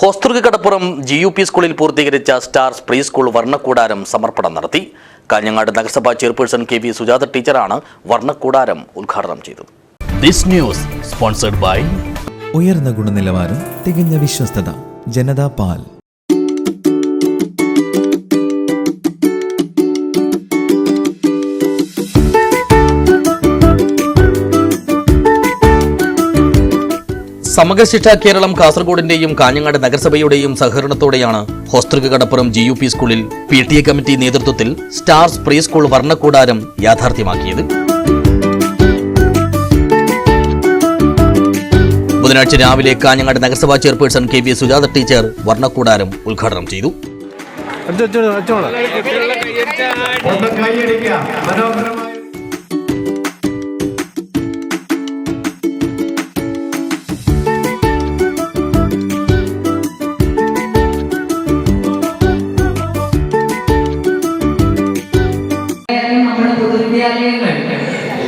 ഹോസ്തൃക കടപ്പുറം GUP സ്കൂളിൽ പൂർത്തീകരിച്ച stars pre school വർണ്ണക്കൂടാരം സമർപ്പണം നടത്തി. കാഞ്ഞങ്ങാട് നഗരസഭാ ചെയർപേഴ്സൺ KV സുജാത ടീച്ചറാണ് വർണ്ണക്കൂടാരം ഉദ്ഘാടനം ചെയ്തത്. ദിസ് ന്യൂസ് സ്പോൺസർഡ് ബൈ ഉയർന്ന ഗുണനിലവാരം, തികഞ്ഞ വിശ്വസ്തത, ജനതാ പാൽ. സമഗ്ര ശിക്ഷ കേരളം കാസർഗോഡിന്റെയും കാഞ്ഞങ്ങാട് നഗരസഭയുടെയും സഹകരണത്തോടെയാണ് ഹോസ്തൃക കടപ്പുറം GUP സ്കൂളിൽ PTA കമ്മിറ്റി നേതൃത്വത്തിൽ സ്റ്റാർസ് പ്രീ സ്കൂൾ വർണ്ണക്കൂടാരം യാഥാർത്ഥ്യമാക്കിയത്. ബുധനാഴ്ച രാവിലെ കാഞ്ഞങ്ങാട് നഗരസഭാ ചെയർപേഴ്സൺ KV സുജാത ടീച്ചർ വർണ്ണക്കൂടാരം ഉദ്ഘാടനം ചെയ്തു.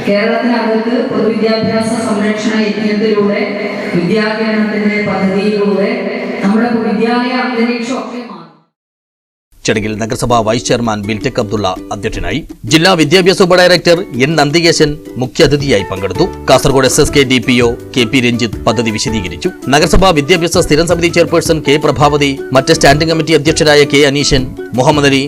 കേരളത്തിനകത്ത് പൊതുവിദ്യാഭ്യാസ സംരക്ഷണ യജ്ഞത്തിലൂടെ വിദ്യാഭ്യാസത്തിന്റെ പദ്ധതിയിലൂടെ നമ്മുടെ വിദ്യാലയ അന്തരീക്ഷമൊക്കെ മാറും. ചടങ്ങിൽ നഗരസഭാ വൈസ് ചെയർമാൻ ബിൽടെക് അബ്ദുള്ള അധ്യക്ഷനായി. ജില്ലാ വിദ്യാഭ്യാസ ഉപഡയറക്ടർ N നന്ദികേശൻ മുഖ്യാതിഥിയായി പങ്കെടുത്തു. Kasaragod SSK DPO KP Ranjith പദ്ധതി വിശദീകരിച്ചു. നഗരസഭാ വിദ്യാഭ്യാസ സ്ഥിരം സമിതി ചെയർപേഴ്സൺ K പ്രഭാവതി, മറ്റ് സ്റ്റാൻഡിംഗ് കമ്മിറ്റി അധ്യക്ഷരായ K അനീഷൻ, മുഹമ്മദ് അലി,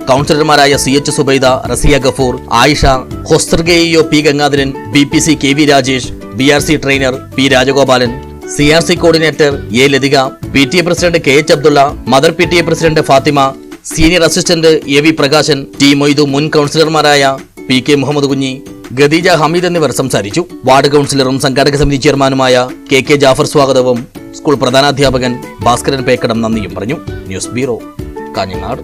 കൗൺസിലർമാരായ CH സുബൈദ, റസിയ ഗഫൂർ, ആയിഷ, ഹോസ്തൃക AEO P Gangadharan, BPC KV Rajesh, BRC trainer P Rajagopalan, CRC coordinator A Lathika, PTA president KH Abdulla, mother PTA president Fathima, senior assistant AV Prakashan, T Moidu, മുൻ കൗൺസിലർമാരായ PK മുഹമ്മദ് കുഞ്ഞി, ഖദീജ ഹമീദ് എന്നിവർ സംസാരിച്ചു. വാർഡ് കൗൺസിലറും സംഘാടക സമിതി ചെയർമാനുമായ KK ജാഫർ സ്വാഗതവും സ്കൂൾ പ്രധാനാധ്യാപകൻ ഭാസ്കരൻ പേക്കടം നന്ദിയും പറഞ്ഞു. News bureau, Kanhangad.